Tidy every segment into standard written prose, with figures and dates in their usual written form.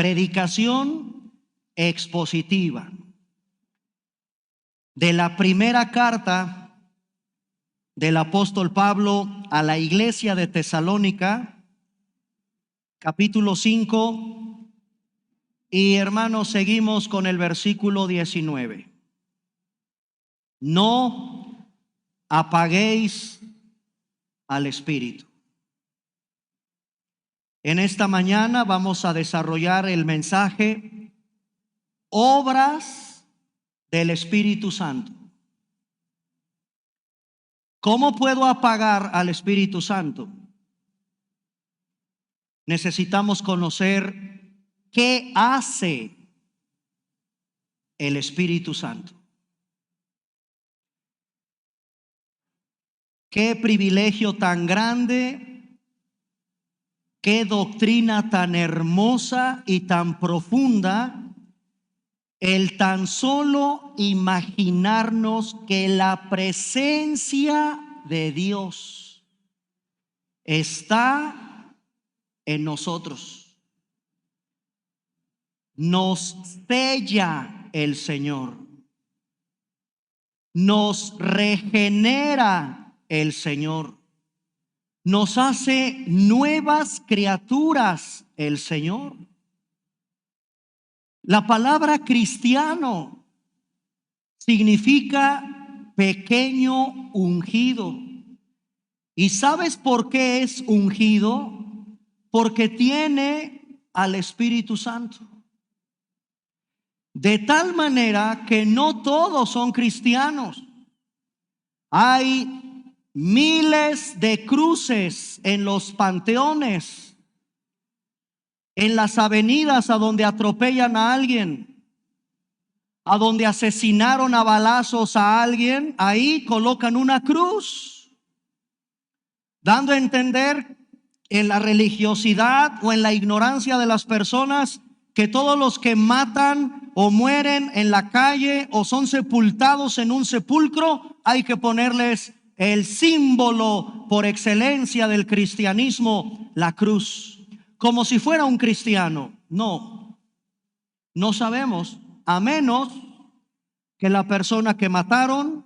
predicación expositiva de la primera carta del apóstol Pablo a la iglesia de Tesalónica, capítulo 5, y hermanos, seguimos con el versículo 19. No apaguéis al Espíritu. En esta mañana vamos a desarrollar el mensaje Obras del Espíritu Santo. ¿Cómo puedo apagar al Espíritu Santo? Necesitamos conocer qué hace el Espíritu Santo. Qué privilegio tan grande, qué doctrina tan hermosa y tan profunda el tan solo imaginarnos que la presencia de Dios está en nosotros. Nos sella el Señor, nos regenera el Señor, nos hace nuevas criaturas el Señor. La palabra cristiano significa pequeño ungido. ¿Y sabes por qué es ungido? Porque tiene al Espíritu Santo. De tal manera que no todos son cristianos. Hay miles de cruces en los panteones, en las avenidas a donde atropellan a alguien, a donde asesinaron a balazos a alguien. Ahí colocan una cruz, dando a entender en la religiosidad o en la ignorancia de las personas que todos los que matan o mueren en la calle o son sepultados en un sepulcro, hay que ponerles el símbolo por excelencia del cristianismo, la cruz, como si fuera un cristiano. No sabemos, a menos que la persona que mataron,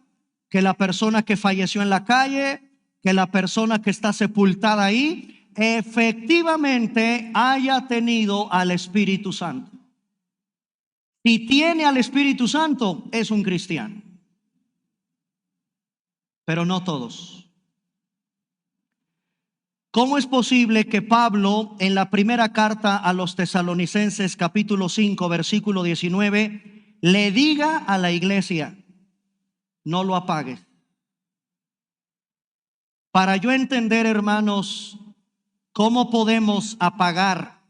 que la persona que falleció en la calle, que la persona que está sepultada ahí, efectivamente haya tenido al Espíritu Santo. Si tiene al Espíritu Santo, es un cristiano. Pero no todos. ¿Cómo es posible que Pablo en la primera carta a los Tesalonicenses, capítulo 5, versículo 19, le diga a la iglesia: no lo apagues? Para yo entender, hermanos, cómo podemos apagar,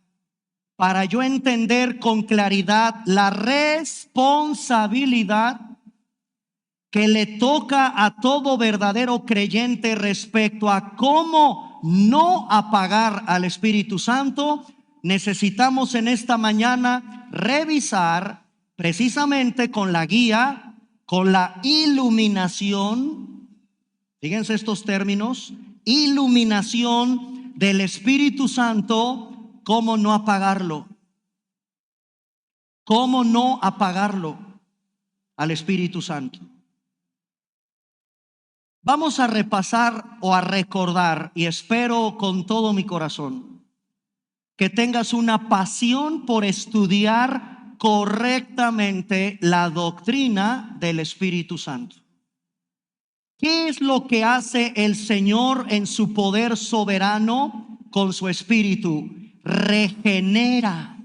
para yo entender con claridad la responsabilidad que le toca a todo verdadero creyente respecto a cómo no apagar al Espíritu Santo, necesitamos en esta mañana revisar precisamente con la guía, con la iluminación. Fíjense estos términos: iluminación del Espíritu Santo. ¿Cómo no apagarlo? ¿Cómo no apagarlo al Espíritu Santo? Vamos a repasar o a recordar, y espero con todo mi corazón que tengas una pasión por estudiar correctamente la doctrina del Espíritu Santo. ¿Qué es lo que hace el Señor en su poder soberano con su Espíritu? Regenera,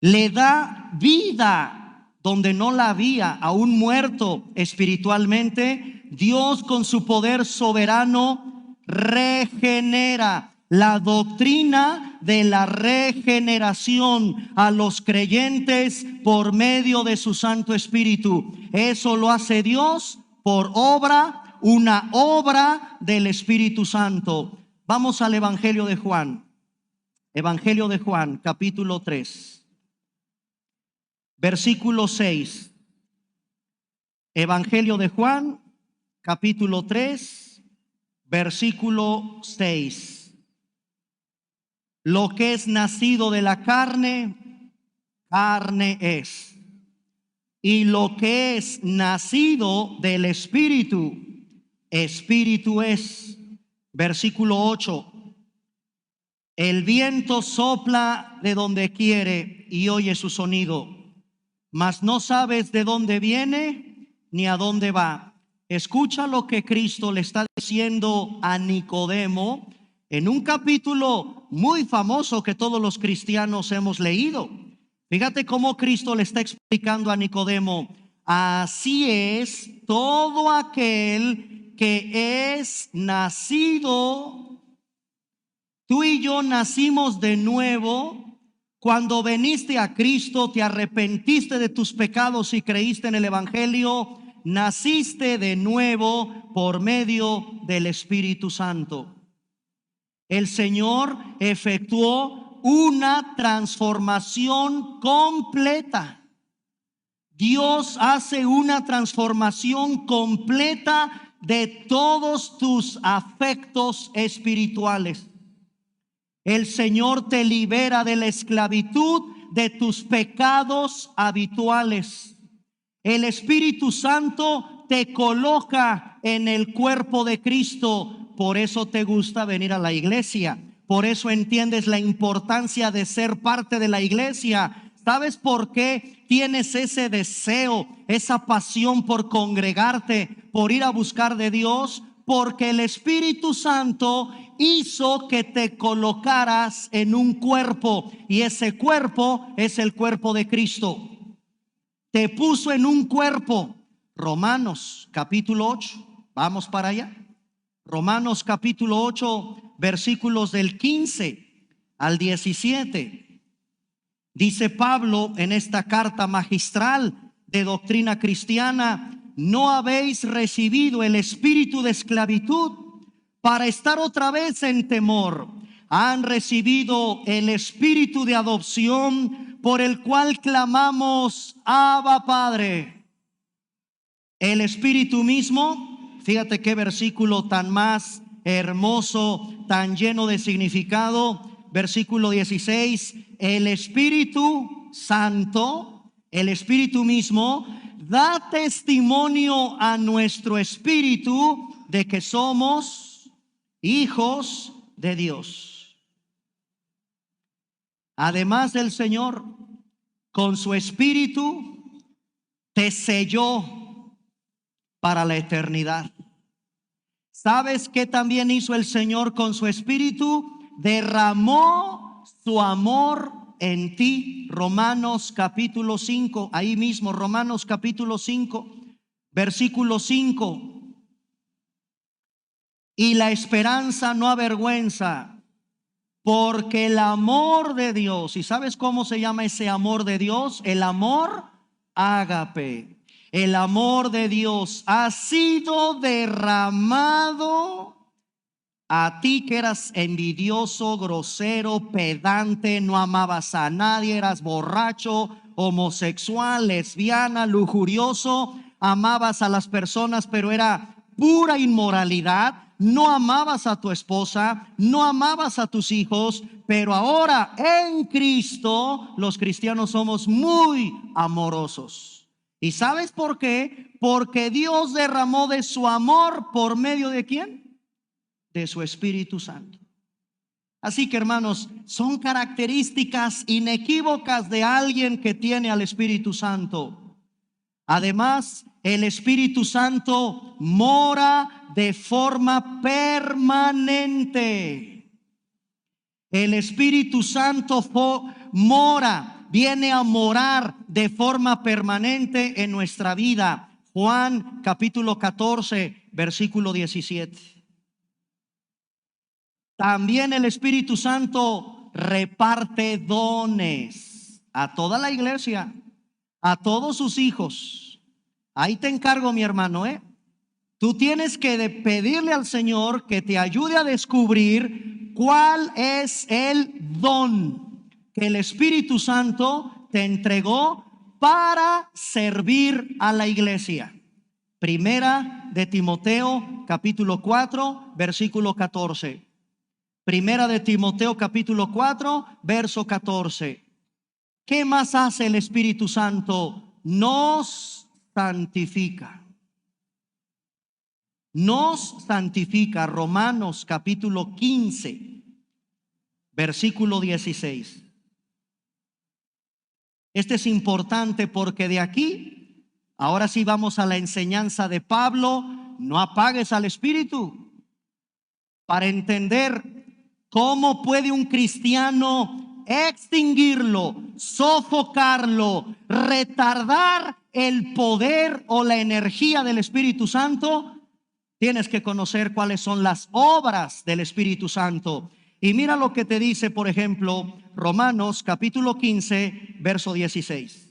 le da vida donde no la había, aún muerto espiritualmente. Dios con su poder soberano regenera. La doctrina de la regeneración a los creyentes por medio de su Santo Espíritu, eso lo hace Dios por obra, una obra del Espíritu Santo. Vamos al Evangelio de Juan. Evangelio de Juan, capítulo 3, versículo 6. Evangelio de Juan, capítulo 3, versículo 6. Lo que es nacido de la carne, carne es. Y lo que es nacido del Espíritu, Espíritu es. Versículo 8. El viento sopla de donde quiere y oye su sonido, mas no sabes de dónde viene ni a dónde va. Escucha lo que Cristo le está diciendo a Nicodemo en un capítulo muy famoso que todos los cristianos hemos leído. Fíjate cómo Cristo le está explicando a Nicodemo: así es todo aquel que es nacido. Tú y yo nacimos de nuevo cuando veniste a Cristo, te arrepentiste de tus pecados y creíste en el Evangelio. Naciste de nuevo por medio del Espíritu Santo. El Señor efectuó una transformación completa. Dios hace una transformación completa de todos tus afectos espirituales. El Señor te libera de la esclavitud de tus pecados habituales. El Espíritu Santo te coloca en el cuerpo de Cristo. Por eso te gusta venir a la iglesia. Por eso entiendes la importancia de ser parte de la iglesia. ¿Sabes por qué tienes ese deseo, esa pasión por congregarte, por ir a buscar de Dios? Porque el Espíritu Santo hizo que te colocaras en un cuerpo, y ese cuerpo es el cuerpo de Cristo. Te puso en un cuerpo. Romanos capítulo 8. Vamos para allá. Romanos capítulo 8, versículos del 15 al 17. Dice Pablo en esta carta magistral de doctrina cristiana: no habéis recibido el espíritu de esclavitud para estar otra vez en temor. Han recibido el espíritu de adopción, por el cual clamamos: Abba, Padre. El Espíritu mismo, fíjate qué versículo tan más hermoso, tan lleno de significado. Versículo 16: el Espíritu Santo, el Espíritu mismo, da testimonio a nuestro espíritu de que somos hijos de Dios. Además, el Señor con su espíritu te selló para la eternidad. ¿Sabes qué también hizo el Señor con su espíritu? Derramó su amor en ti. Romanos capítulo 5, ahí mismo, Romanos capítulo 5, versículo 5. Y la esperanza no avergüenza, porque el amor de Dios, ¿y sabes cómo se llama ese amor de Dios? El amor ágape. El amor de Dios ha sido derramado a ti, que eras envidioso, grosero, pedante, no amabas a nadie, eras borracho, homosexual, lesbiana, lujurioso, amabas a las personas, pero era pura inmoralidad. No amabas a tu esposa, no amabas a tus hijos, pero ahora en Cristo los cristianos somos muy amorosos. ¿Y sabes por qué? Porque Dios derramó de su amor por medio de ¿quién? De su Espíritu Santo. Así que, hermanos, son características inequívocas de alguien que tiene al Espíritu Santo. Además, el Espíritu Santo mora de forma permanente. El Espíritu Santo viene a morar de forma permanente en nuestra vida. Juan capítulo 14, versículo 17. También el Espíritu Santo reparte dones a toda la iglesia, a todos sus hijos. Ahí te encargo, mi hermano, Tú tienes que pedirle al Señor que te ayude a descubrir cuál es el don que el Espíritu Santo te entregó para servir a la iglesia. Primera de Timoteo capítulo 4, versículo 14. Primera de Timoteo capítulo 4, verso 14. ¿Qué más hace el Espíritu Santo? Nos santifica. Nos santifica. Romanos capítulo 15, versículo 16. Este es importante porque de aquí, ahora sí vamos a la enseñanza de Pablo. No apagues al Espíritu. Para entender cómo puede un cristiano extinguirlo, sofocarlo, retardar el poder o la energía del Espíritu Santo, tienes que conocer cuáles son las obras del Espíritu Santo. Y mira lo que te dice, por ejemplo, Romanos capítulo 15, verso 16.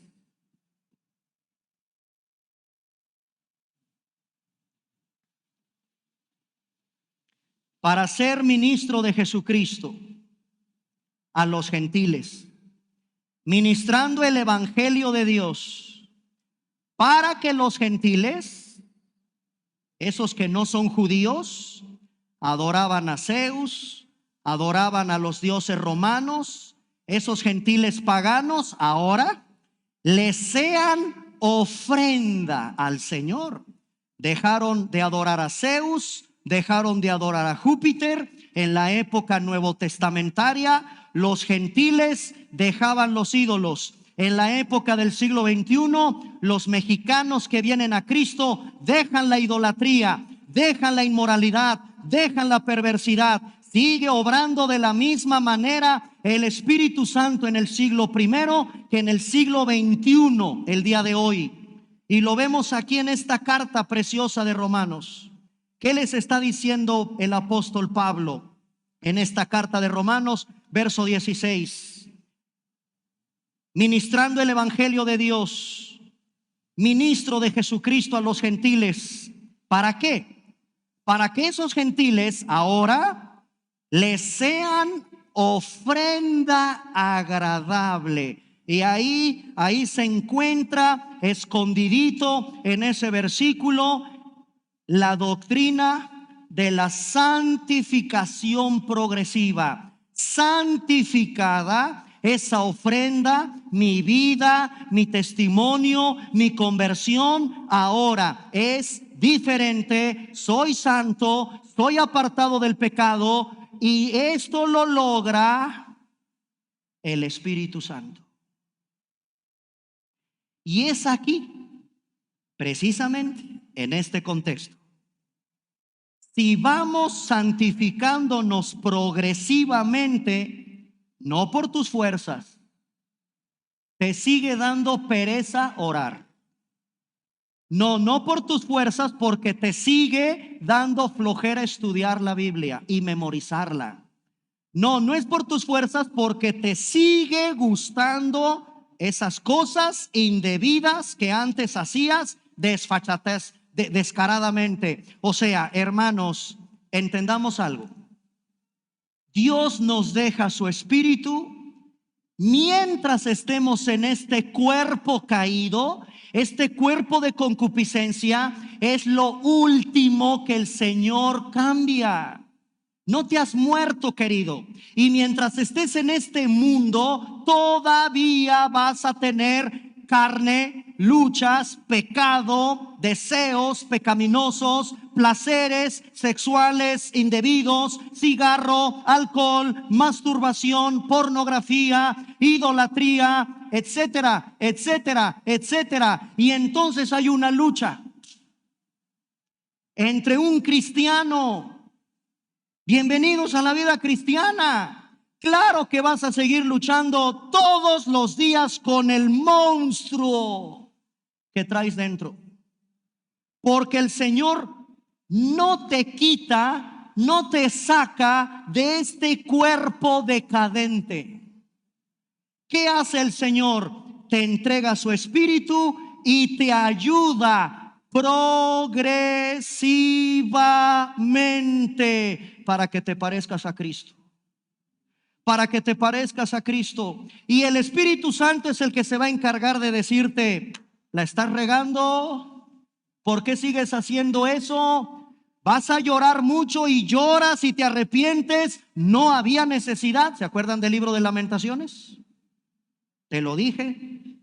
Para ser ministro de Jesucristo a los gentiles, ministrando el evangelio de Dios, para que los gentiles, esos que no son judíos, adoraban a Zeus, adoraban a los dioses romanos, esos gentiles paganos, ahora les sean ofrenda al Señor. Dejaron de adorar a Zeus, dejaron de adorar a Júpiter. En la época nuevo testamentaria, los gentiles dejaban los ídolos. En la época del siglo XXI, los mexicanos que vienen a Cristo dejan la idolatría, dejan la inmoralidad, dejan la perversidad. Sigue obrando de la misma manera el Espíritu Santo en el siglo primero que en el siglo XXI, el día de hoy. Y lo vemos aquí en esta carta preciosa de Romanos. ¿Qué les está diciendo el apóstol Pablo en esta carta de Romanos, verso 16? Ministrando el evangelio de Dios, ministro de Jesucristo a los gentiles. ¿Para qué? Para que esos gentiles ahora les sean ofrenda agradable. Y ahí se encuentra escondidito en ese versículo la doctrina de la santificación progresiva. Santificada esa ofrenda, mi vida, mi testimonio, mi conversión, ahora es diferente. Soy santo, soy apartado del pecado, y esto lo logra el Espíritu Santo. Y es aquí, precisamente en este contexto, si vamos santificándonos progresivamente, no por tus fuerzas, te sigue dando pereza orar. No por tus fuerzas, porque te sigue dando flojera estudiar la Biblia y memorizarla. No es por tus fuerzas, porque te sigue gustando esas cosas indebidas que antes hacías descaradamente. O sea, hermanos, entendamos algo. Dios nos deja su Espíritu mientras estemos en este cuerpo caído. Este cuerpo de concupiscencia es lo último que el Señor cambia. No te has muerto, querido. Y mientras estés en este mundo, todavía vas a tener carne, luchas, pecado, deseos pecaminosos, placeres sexuales indebidos, cigarro, alcohol, masturbación, pornografía, idolatría, etcétera, etcétera, etcétera. Y entonces hay una lucha entre un cristiano. Bienvenidos a la vida cristiana. Claro que vas a seguir luchando todos los días con el monstruo que traes dentro, porque el Señor no te quita, no te saca de este cuerpo decadente. ¿Qué hace el Señor? Te entrega su Espíritu y te ayuda progresivamente para que te parezcas a Cristo. Para que te parezcas a Cristo. Y el Espíritu Santo es el que se va a encargar de decirte: ¿la estás regando? ¿Por qué sigues haciendo eso? Vas a llorar mucho y lloras y te arrepientes. No había necesidad. ¿Se acuerdan del libro de Lamentaciones? Te lo dije.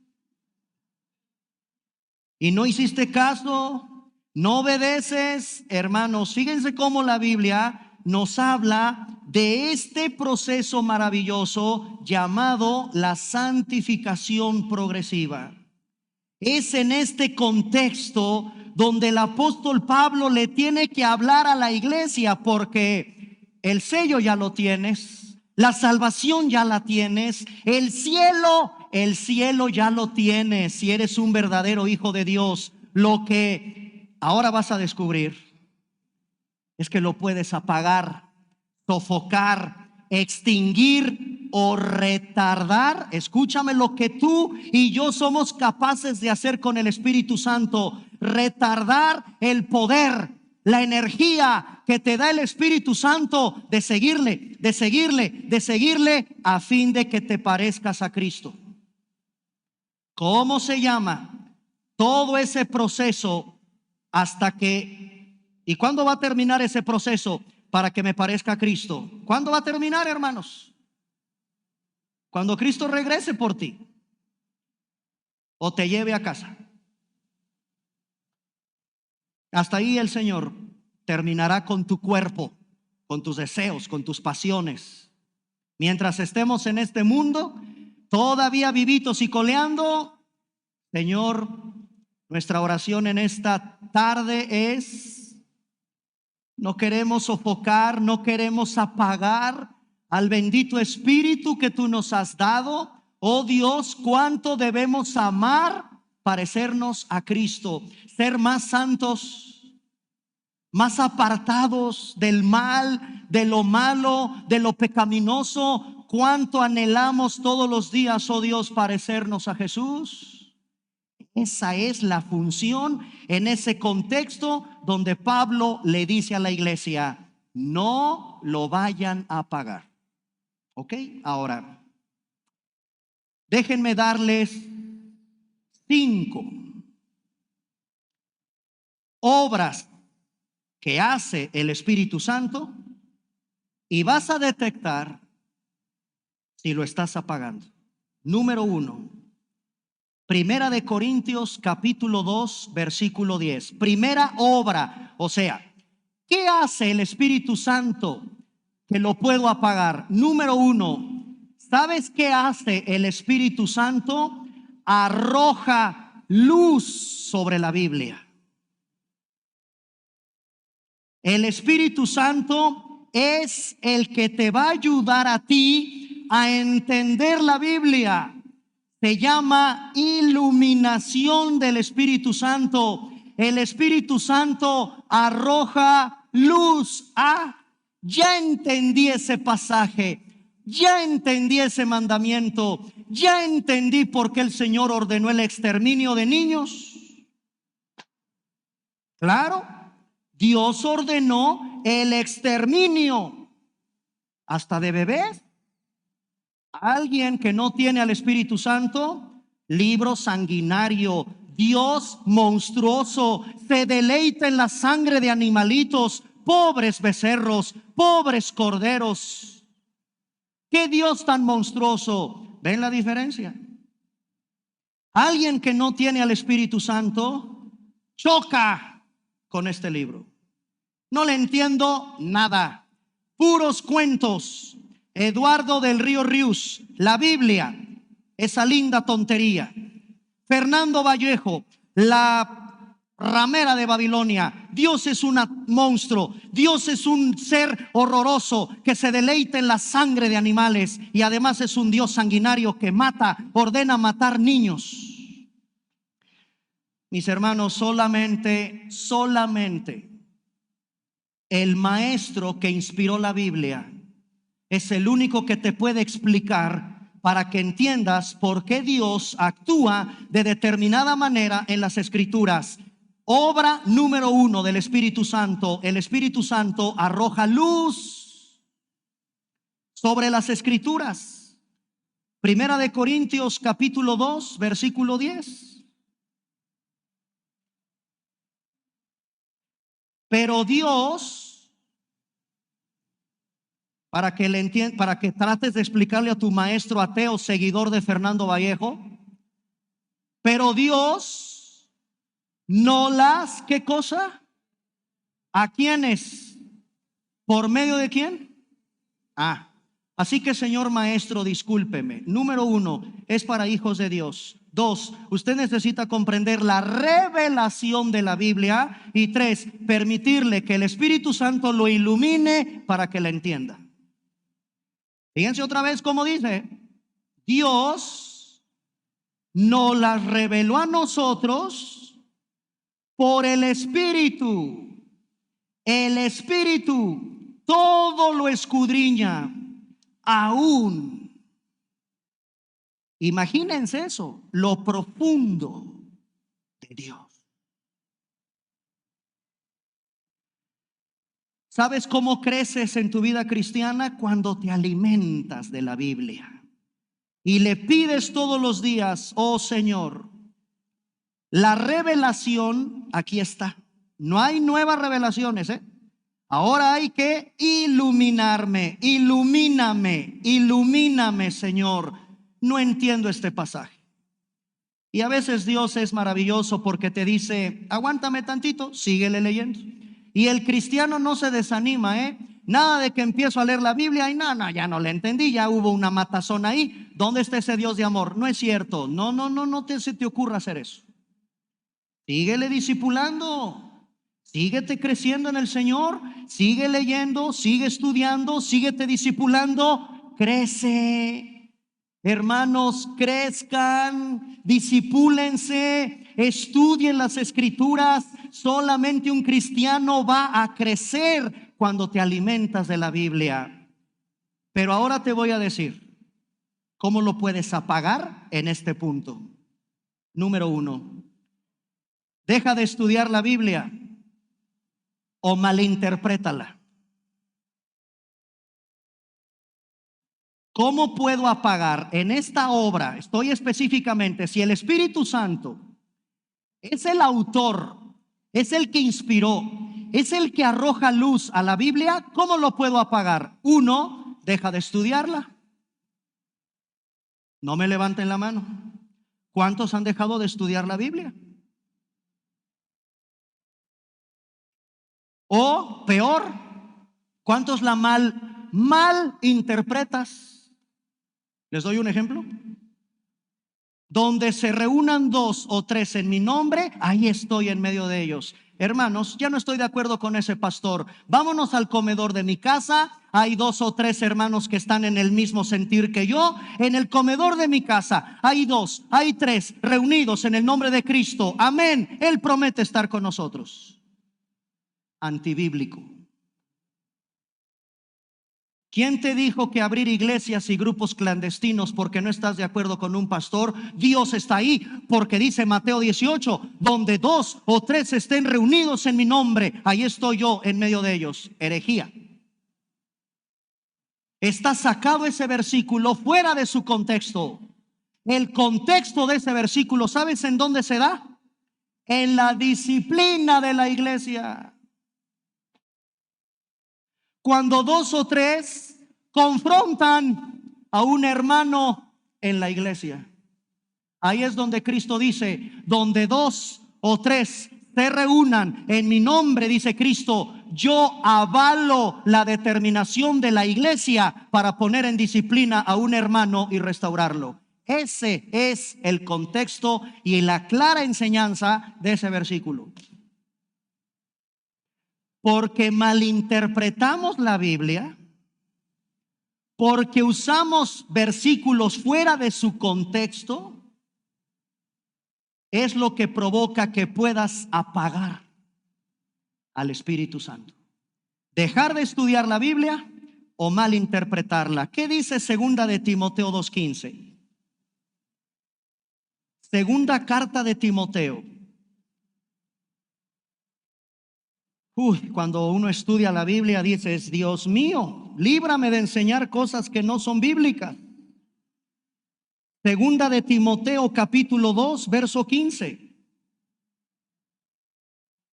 Y no hiciste caso, no obedeces. Hermanos, fíjense cómo la Biblia nos habla de este proceso maravilloso llamado la santificación progresiva. Es en este contexto donde el apóstol Pablo le tiene que hablar a la iglesia, porque el sello ya lo tienes, la salvación ya la tienes, el cielo ya lo tienes. Si eres un verdadero hijo de Dios, lo que ahora vas a descubrir es que lo puedes apagar, sofocar, extinguir o retardar. Escúchame, lo que tú y yo somos capaces de hacer con el Espíritu Santo: retardar el poder, la energía que te da el Espíritu Santo de seguirle, de seguirle, de seguirle, a fin de que te parezcas a Cristo. ¿Cómo se llama? Todo ese proceso hasta que... ¿Y cuándo va a terminar ese proceso para que me parezca a Cristo? ¿Cuándo va a terminar, hermanos? Cuando Cristo regrese por ti o te lleve a casa. Hasta ahí el Señor terminará con tu cuerpo, con tus deseos, con tus pasiones. Mientras estemos en este mundo, todavía vivitos y coleando, Señor, nuestra oración en esta tarde es: no queremos sofocar, no queremos apagar al bendito Espíritu que tú nos has dado. Oh Dios, cuánto debemos amar, parecernos a Cristo, ser más santos, más apartados del mal, de lo malo, de lo pecaminoso. Cuánto anhelamos todos los días, oh Dios, parecernos a Jesús. Esa es la función en ese contexto donde Pablo le dice a la iglesia: no lo vayan a pagar. ¿Ok? Ahora, déjenme darles 5 obras que hace el Espíritu Santo y vas a detectar si lo estás apagando. Número 1, Primera de Corintios capítulo 2 versículo 10. Primera obra, o sea, ¿qué hace el Espíritu Santo que lo puedo apagar? Número 1, ¿sabes qué hace el Espíritu Santo? Arroja luz sobre la Biblia. El Espíritu Santo es el que te va a ayudar a ti a entender la Biblia. Se llama iluminación del Espíritu Santo. El Espíritu Santo arroja luz. Ya entendí ese pasaje, ya entendí ese mandamiento, ya entendí por qué el Señor ordenó el exterminio de niños. Claro, Dios ordenó el exterminio hasta de bebés. Alguien que no tiene al Espíritu Santo, libro sanguinario, Dios monstruoso, se deleita en la sangre de animalitos, pobres becerros, pobres corderos. ¿Qué Dios tan monstruoso? ¿Ven la diferencia? Alguien que no tiene al Espíritu Santo choca con este libro. No le entiendo nada. Puros cuentos. Eduardo del Río Rius, la Biblia, esa linda tontería. Fernando Vallejo, la ramera de Babilonia. Dios es un monstruo. Dios es un ser horroroso que se deleita en la sangre de animales y además es un Dios sanguinario que mata, ordena matar niños. Mis hermanos, solamente el maestro que inspiró la Biblia es el único que te puede explicar para que entiendas por qué Dios actúa de determinada manera en las Escrituras. Obra número 1 del Espíritu Santo: el Espíritu Santo arroja luz sobre las Escrituras. Primera de Corintios capítulo 2 versículo 10. Pero Dios, para que para que trates de explicarle a tu maestro ateo, seguidor de Fernando Vallejo, pero Dios no las, ¿qué cosa? ¿A quiénes? ¿Por medio de quién? Así que, señor maestro, discúlpeme. Número 1, es para hijos de Dios. 2, usted necesita comprender la revelación de la Biblia. Y 3, permitirle que el Espíritu Santo lo ilumine para que la entienda. Fíjense otra vez cómo dice: Dios nos las reveló a nosotros por el Espíritu. El Espíritu todo lo escudriña, aún. Imagínense eso, lo profundo de Dios. ¿Sabes cómo creces en tu vida cristiana? Cuando te alimentas de la Biblia y le pides todos los días: oh Señor, la revelación aquí está. No hay nuevas revelaciones, Ahora hay que iluminarme. Ilumíname, Señor. No entiendo este pasaje. Y a veces Dios es maravilloso porque te dice: aguántame tantito, síguele leyendo. Y el cristiano no se desanima, Nada de que empiezo a leer la Biblia y no, ya no le entendí, ya hubo una matazón ahí. ¿Dónde está ese Dios de amor? No es cierto. No se te ocurra hacer eso. Síguele discipulando. Síguete creciendo en el Señor, sigue leyendo, sigue estudiando, síguete discipulando, crece. Hermanos, crezcan, discipúlense, estudien las Escrituras. Solamente un cristiano va a crecer cuando te alimentas de la Biblia. Pero ahora te voy a decir cómo lo puedes apagar en este punto. Número 1, deja de estudiar la Biblia o malinterprétala. ¿Cómo puedo apagar en esta obra? Estoy específicamente, si el Espíritu Santo es el autor, es el que inspiró, es el que arroja luz a la Biblia, ¿cómo lo puedo apagar? 1, deja de estudiarla. No me levanten la mano. ¿Cuántos han dejado de estudiar la Biblia? O peor, ¿cuántos la mal interpretas? Les doy un ejemplo. Donde se reúnan 2 o 3 en mi nombre, ahí estoy en medio de ellos. Hermanos, ya no estoy de acuerdo con ese pastor. Vámonos al comedor de mi casa. Hay 2 o 3 hermanos que están en el mismo sentir que yo. En el comedor de mi casa hay 2, hay 3 reunidos en el nombre de Cristo. Amén. Él promete estar con nosotros. Antibíblico. ¿Quién te dijo que abrir iglesias y grupos clandestinos porque no estás de acuerdo con un pastor? Dios está ahí porque dice Mateo 18: donde 2 o 3 estén reunidos en mi nombre, ahí estoy yo en medio de ellos. Herejía. Está sacado ese versículo fuera de su contexto. El contexto de ese versículo, ¿sabes en dónde se da? En la disciplina de la iglesia. Cuando 2 o 3 confrontan a un hermano en la iglesia, ahí es donde Cristo dice: donde 2 o 3 se reúnan en mi nombre, dice Cristo, yo avalo la determinación de la iglesia para poner en disciplina a un hermano y restaurarlo. Ese es el contexto y la clara enseñanza de ese versículo. Porque malinterpretamos la Biblia, porque usamos versículos fuera de su contexto, es lo que provoca que puedas apagar al Espíritu Santo. Dejar de estudiar la Biblia o malinterpretarla. ¿Qué dice segunda de Timoteo 2:15? Segunda carta de Timoteo. Cuando uno estudia la Biblia dices: Dios mío, líbrame de enseñar cosas que no son bíblicas. Segunda de Timoteo capítulo 2 verso 15.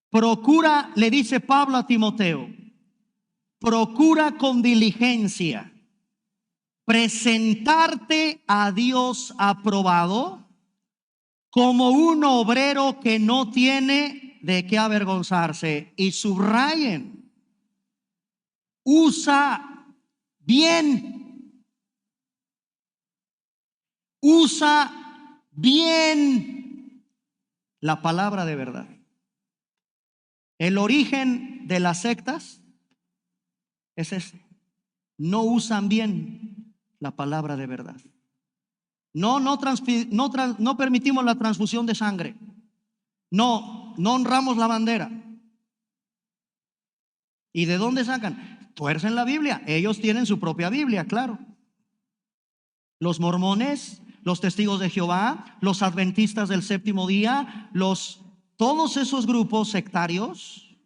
Procura, le dice Pablo a Timoteo, procura con diligencia presentarte a Dios aprobado como un obrero que no tiene de qué avergonzarse. Y subrayen, usa bien, usa bien la palabra de verdad. El origen de las sectas es este: no usan bien la palabra de verdad. No permitimos la transfusión de sangre. No honramos la bandera. ¿Y de dónde sacan? Tuercen la Biblia. Ellos tienen su propia Biblia, claro. Los mormones, los testigos de Jehová, los adventistas del séptimo día, todos esos grupos sectarios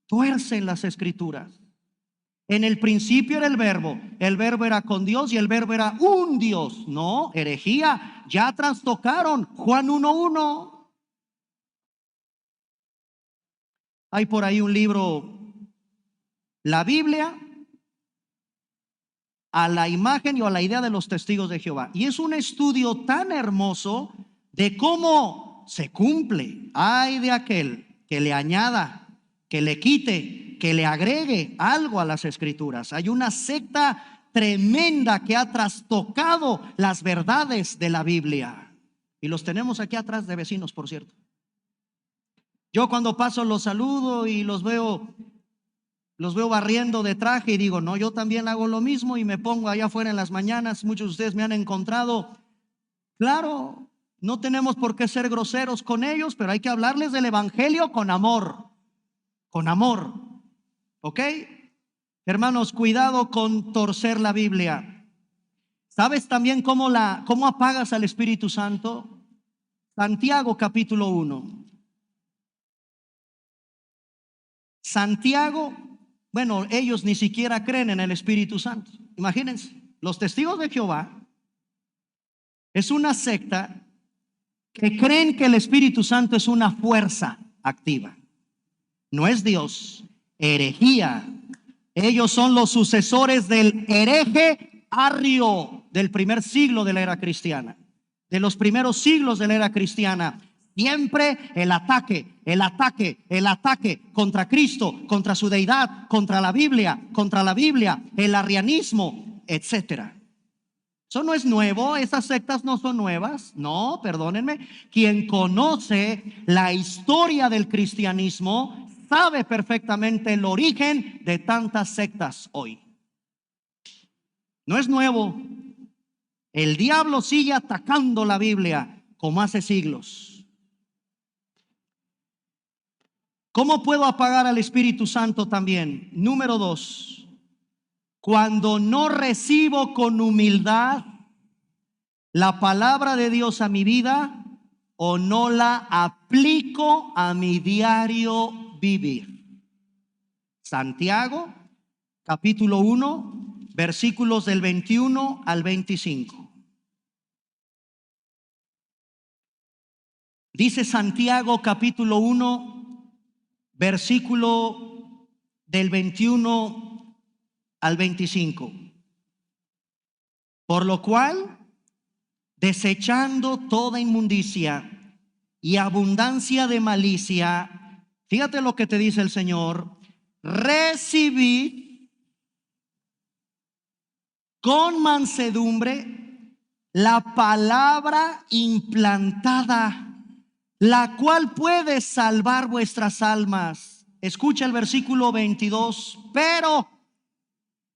tuercen las escrituras. En el principio era el verbo era con Dios y el verbo era un Dios. No, herejía, ya trastocaron Juan 1:1. Hay por ahí un libro, la Biblia a la imagen y a la idea de los testigos de Jehová, y es un estudio tan hermoso de cómo se cumple. Ay de aquel que le añada, que le quite, que le agregue algo a las escrituras. Hay una secta tremenda que ha trastocado las verdades de la Biblia, y los tenemos aquí atrás de vecinos, por cierto. Yo cuando paso los saludo y los veo barriendo de traje y digo, no, yo también hago lo mismo y me pongo allá afuera en las mañanas. Muchos de ustedes me han encontrado. Claro, no tenemos por qué ser groseros con ellos, pero hay que hablarles del evangelio con amor. Con amor. ¿Ok? Hermanos, cuidado con torcer la Biblia. ¿Sabes también cómo apagas al Espíritu Santo? Santiago capítulo 1. Santiago, bueno, ellos ni siquiera creen en el Espíritu Santo. Imagínense, los testigos de Jehová es una secta que creen que el Espíritu Santo es una fuerza activa. No es Dios. Herejía. Ellos son los sucesores del hereje Arrio del primer siglo de la era cristiana, de los primeros siglos de la era cristiana. Siempre el ataque contra Cristo, contra su deidad, contra la Biblia, el arrianismo, etcétera. Eso no es nuevo, esas sectas no son nuevas. No, perdónenme. Quien conoce la historia del cristianismo sabe perfectamente el origen de tantas sectas hoy. No es nuevo. El diablo sigue atacando la Biblia como hace siglos. ¿Cómo puedo apagar al Espíritu Santo también? Número 2, cuando no recibo con humildad la palabra de Dios a mi vida o no la aplico a mi diario vivir. Santiago capítulo 1, versículos del 21 al 25. Dice Santiago capítulo 1, versículo del 21 al 25. Por lo cual, desechando toda inmundicia y abundancia de malicia, fíjate lo que te dice el Señor: recibid con mansedumbre la palabra implantada, la cual puede salvar vuestras almas. Escucha el versículo 22. Pero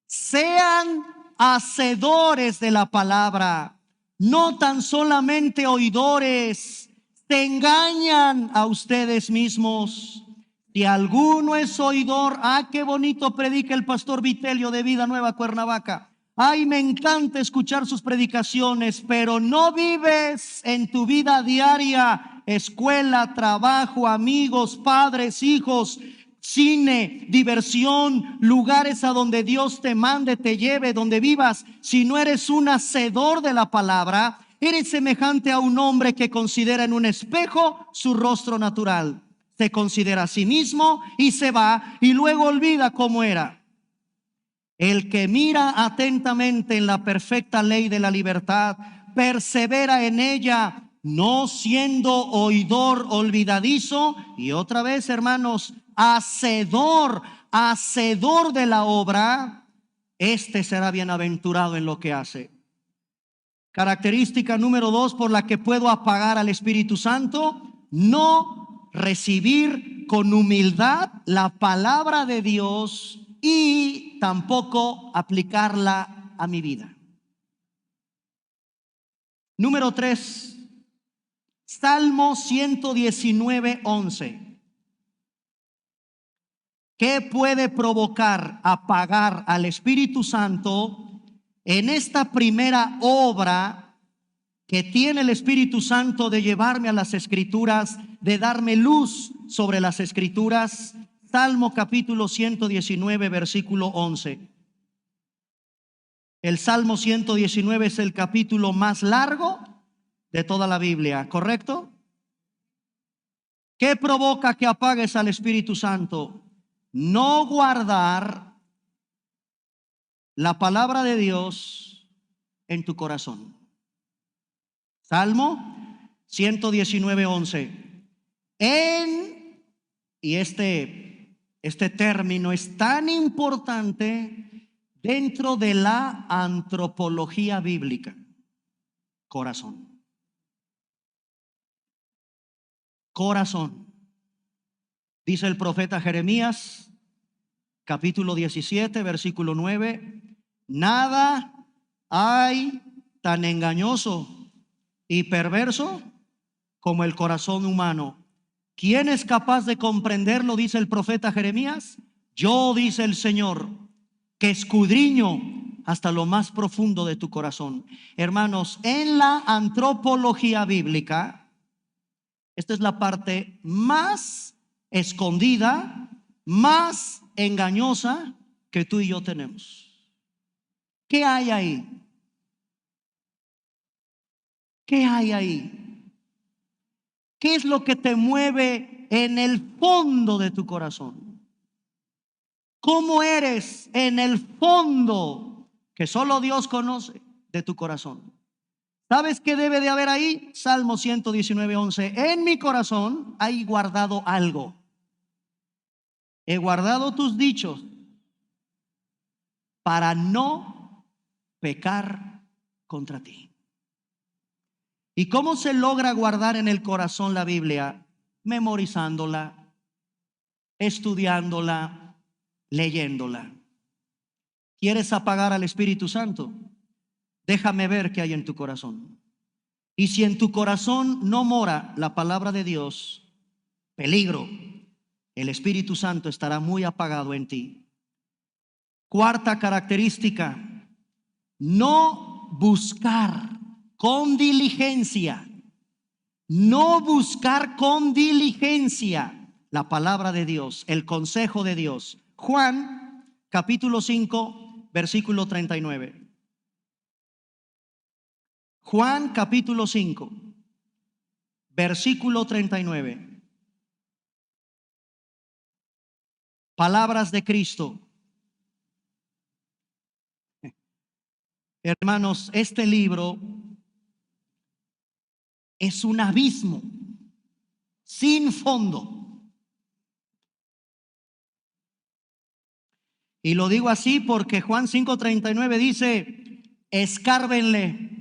sean hacedores de la palabra, no tan solamente oidores. Se engañan a ustedes mismos. Si alguno es oidor, qué bonito predica el pastor Vitelio de Vida Nueva Cuernavaca. Ay, me encanta escuchar sus predicaciones, pero no vives en tu vida diaria, escuela, trabajo, amigos, padres, hijos, cine, diversión, lugares a donde Dios te mande, te lleve, donde vivas. Si no eres un hacedor de la palabra, eres semejante a un hombre que considera en un espejo su rostro natural. se considera a sí mismo y se va y luego olvida cómo era. El que mira atentamente en la perfecta ley de la libertad, persevera en ella, no siendo oidor olvidadizo, y otra vez, hermanos, hacedor de la obra, este será bienaventurado en lo que hace. Característica número 2 por la que puedo apagar al Espíritu Santo: no recibir con humildad la palabra de Dios y tampoco aplicarla a mi vida. Número 3, Salmo 119:11. ¿Qué puede provocar apagar al Espíritu Santo en esta primera obra que tiene el Espíritu Santo de llevarme a las Escrituras, de darme luz sobre las Escrituras? Salmo capítulo 119, versículo 11. El Salmo 119 es el capítulo más largo de toda la Biblia, ¿correcto? ¿Qué provoca que apagues al Espíritu Santo? No guardar la palabra de Dios en tu corazón. Salmo 119:11. Y este término es tan importante dentro de la antropología bíblica. Corazón. Corazón. Dice el profeta Jeremías, capítulo 17, versículo 9: nada hay tan engañoso y perverso como el corazón humano. ¿Quién es capaz de comprenderlo? Dice el profeta Jeremías. Yo, dice el Señor, que escudriño hasta lo más profundo de tu corazón. Hermanos, en la antropología bíblica, esta es la parte más escondida, más engañosa que tú y yo tenemos. ¿Qué hay ahí? ¿Qué hay ahí? ¿Qué es lo que te mueve en el fondo de tu corazón? ¿Cómo eres en el fondo que solo Dios conoce de tu corazón? ¿Sabes qué debe de haber ahí? Salmo 119:11. En mi corazón hay guardado algo. He guardado tus dichos para no pecar contra ti. ¿Y cómo se logra guardar en el corazón la Biblia? Memorizándola, estudiándola, leyéndola. ¿Quieres apagar al Espíritu Santo? Déjame ver qué hay en tu corazón. Y si en tu corazón no mora la palabra de Dios, peligro, el Espíritu Santo estará muy apagado en ti. Cuarta característica: no buscar con diligencia. No buscar con diligencia la palabra de Dios, el consejo de Dios. Juan capítulo 5, versículo 39. Juan capítulo 5, versículo 39. Palabras de Cristo. Hermanos, este libro es un abismo sin fondo. Y lo digo así porque Juan 5:39 dice: escárbenle.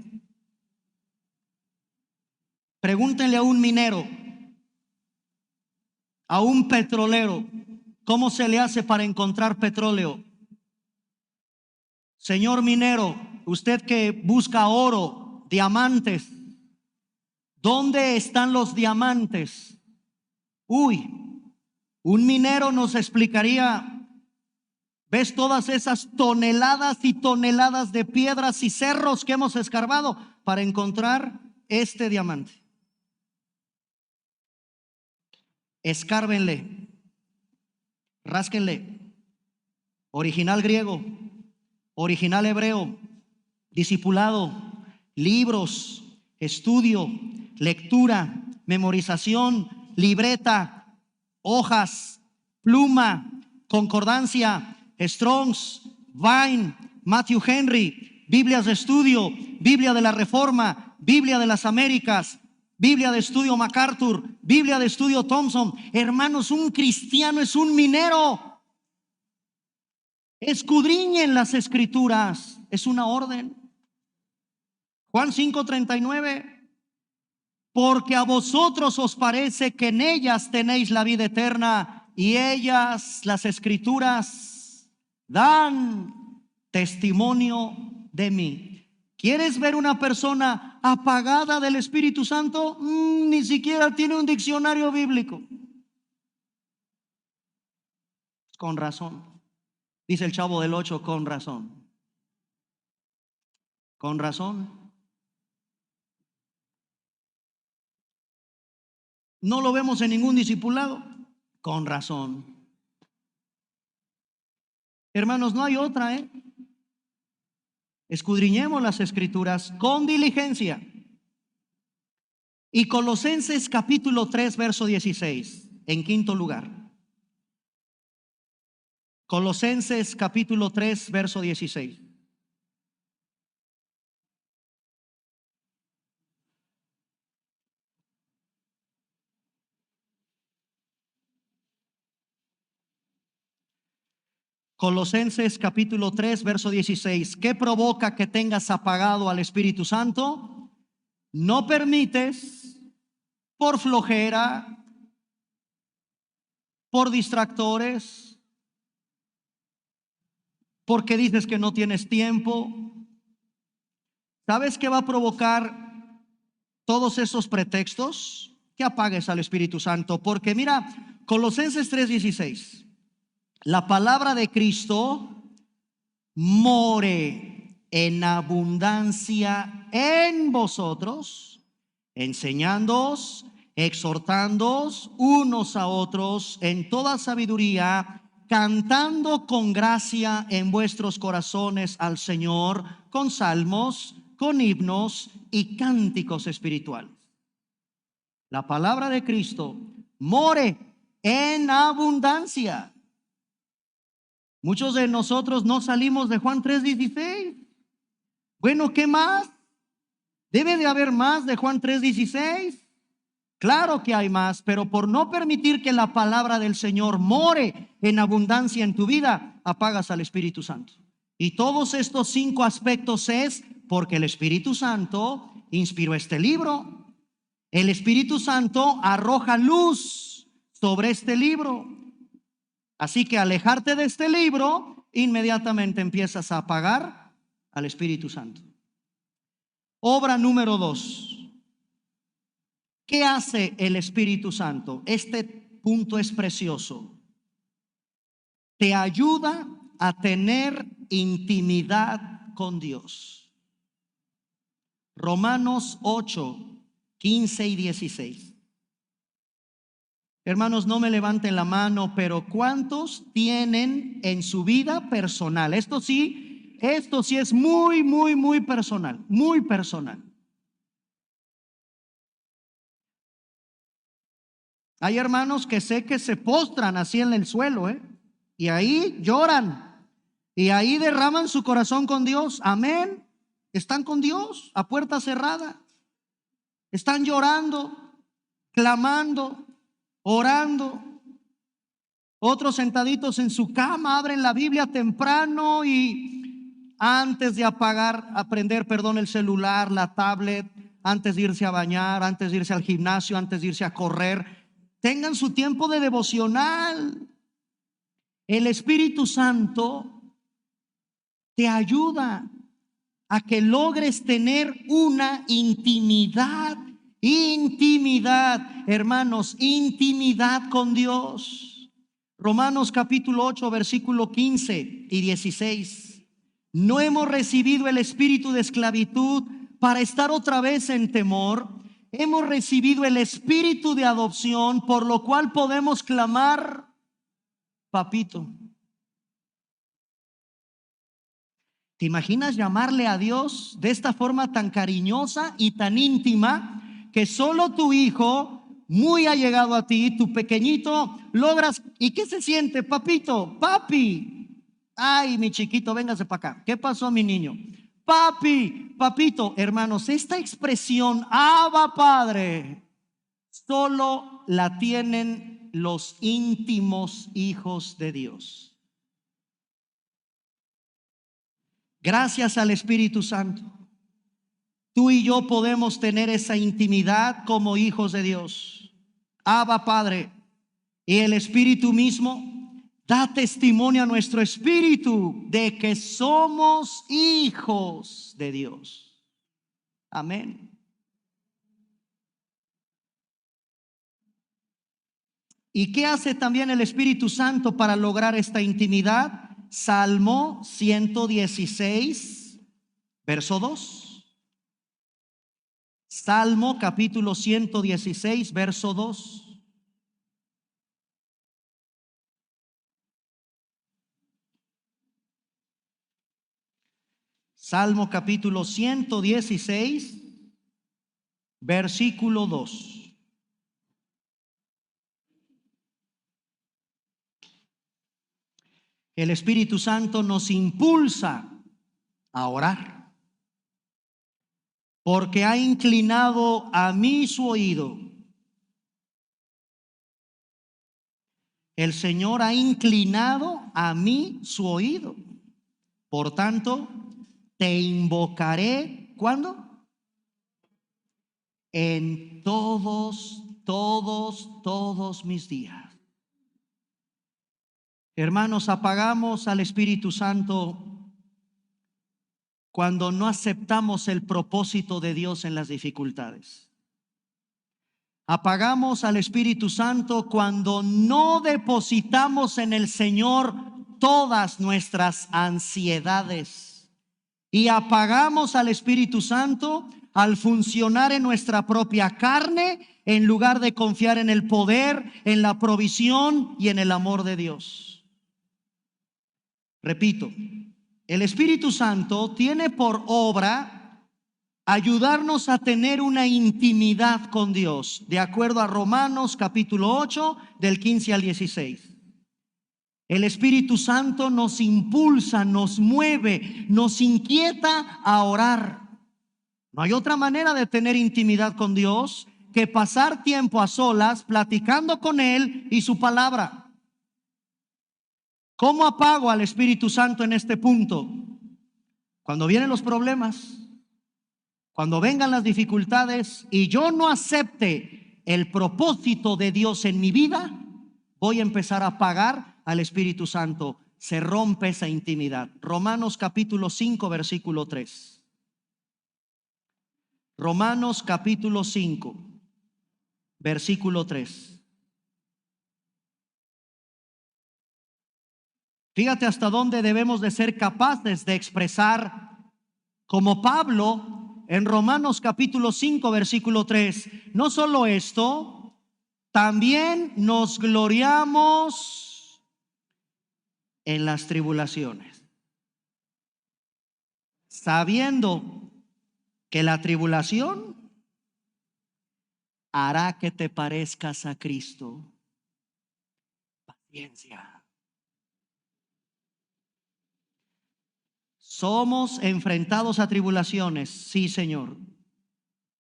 Pregúntenle a un minero, a un petrolero, ¿cómo se le hace para encontrar petróleo? Señor minero, usted que busca oro, diamantes, ¿dónde están los diamantes? Un minero nos explicaría: ¿ves todas esas toneladas y toneladas de piedras y cerros que hemos escarbado para encontrar este diamante? Escárbenle, rásquenle. Original griego, original hebreo, discipulado, libros, estudio, lectura, memorización, libreta, hojas, pluma, concordancia, Strong's, Vine, Matthew Henry, Biblias de estudio, Biblia de la Reforma, Biblia de las Américas, Biblia de estudio MacArthur, Biblia de estudio Thompson. Hermanos, un cristiano es un minero. Escudriñen las escrituras, es una orden. Juan 5:39, porque a vosotros os parece que en ellas tenéis la vida eterna, y ellas, las escrituras, dan testimonio de mí. ¿Quieres ver una persona apagada del Espíritu Santo? Ni siquiera tiene un diccionario bíblico. Con razón. Dice el Chavo del 8, con razón. Con razón. No lo vemos en ningún discipulado. Con razón. Hermanos, no hay otra, Escudriñemos las escrituras con diligencia. Y Colosenses capítulo 3, verso 16, en quinto lugar. Colosenses capítulo 3, verso 16. Colosenses capítulo 3, verso 16. ¿Qué provoca que tengas apagado al Espíritu Santo? No permites, por flojera, por distractores, porque dices que no tienes tiempo. ¿Sabes qué va a provocar todos esos pretextos? Que apagues al Espíritu Santo. Porque mira, Colosenses 3:16. La palabra de Cristo more en abundancia en vosotros, enseñándoos, exhortándoos unos a otros en toda sabiduría, cantando con gracia en vuestros corazones al Señor, con salmos, con himnos y cánticos espirituales. La palabra de Cristo more en abundancia. Muchos de nosotros no salimos de Juan 3:16. Bueno, ¿qué más? Debe de haber más de Juan 3:16. Claro que hay más, pero por no permitir que la palabra del Señor more en abundancia en tu vida, apagas al Espíritu Santo. Y todos estos 5 aspectos es porque el Espíritu Santo inspiró este libro. El Espíritu Santo arroja luz sobre este libro. Así que alejarte de este libro, inmediatamente empiezas a apagar al Espíritu Santo. Obra número 2. ¿Qué hace el Espíritu Santo? Este punto es precioso. Te ayuda a tener intimidad con Dios. Romanos 8, 15 y 16. Hermanos, no me levanten la mano, pero ¿cuántos tienen en su vida personal? Esto sí es muy, muy, muy personal, muy personal. Hay hermanos que sé que se postran así en el suelo, y ahí lloran, y ahí derraman su corazón con Dios. Amén. Están con Dios a puerta cerrada. Están llorando, clamando, orando. Otros sentaditos en su cama abren la Biblia temprano y antes de prender el celular, la tablet, antes de irse a bañar, antes de irse al gimnasio, antes de irse a correr, tengan su tiempo de devocional. El Espíritu Santo te ayuda a que logres tener una intimidad, hermanos, intimidad con Dios. Romanos capítulo 8, versículo 15 y 16. No hemos recibido el espíritu de esclavitud para estar otra vez en temor. Hemos recibido el espíritu de adopción, por lo cual podemos clamar, papito. ¿Te imaginas llamarle a Dios de esta forma tan cariñosa y tan íntima que solo tu hijo muy allegado a ti, tu pequeñito, logras. ¿Y qué se siente, papito? Papi. Ay, mi chiquito, véngase para acá. ¿Qué pasó, mi niño? Papi, papito. Hermanos, esta expresión, Abba Padre, solo la tienen los íntimos hijos de Dios. Gracias al Espíritu Santo, tú y yo podemos tener esa intimidad como hijos de Dios. Abba Padre, y el Espíritu mismo da testimonio a nuestro espíritu de que somos hijos de Dios. Amén. ¿Y qué hace también el Espíritu Santo para lograr esta intimidad? Salmo 116, verso 2. Salmo capítulo 116, verso 2. Salmo capítulo 116, versículo 2. El Espíritu Santo nos impulsa a orar, porque ha inclinado a mí su oído. El Señor ha inclinado a mí su oído. Por tanto, te invocaré, ¿cuándo? En todos mis días. Hermanos, apagamos al Espíritu Santo cuando no aceptamos el propósito de Dios en las dificultades. Apagamos al Espíritu Santo cuando no depositamos en el Señor todas nuestras ansiedades. Y apagamos al Espíritu Santo al funcionar en nuestra propia carne, en lugar de confiar en el poder, en la provisión y en el amor de Dios. Repito, el Espíritu Santo tiene por obra ayudarnos a tener una intimidad con Dios, de acuerdo a Romanos capítulo 8, del 15 al 16. El Espíritu Santo nos impulsa, nos mueve, nos inquieta a orar. No hay otra manera de tener intimidad con Dios que pasar tiempo a solas platicando con Él y su palabra. ¿Cómo apago al Espíritu Santo en este punto? Cuando vienen los problemas, cuando vengan las dificultades y yo no acepte el propósito de Dios en mi vida, voy a empezar a apagar al Espíritu Santo. Se rompe esa intimidad. Romanos capítulo 5, versículo 3. Romanos capítulo 5, versículo 3. Fíjate hasta dónde debemos de ser capaces de expresar, como Pablo en Romanos capítulo 5, versículo 3. No solo esto, también nos gloriamos en las tribulaciones, sabiendo que la tribulación hará que te parezcas a Cristo. Paciencia. Somos enfrentados a tribulaciones, sí, Señor,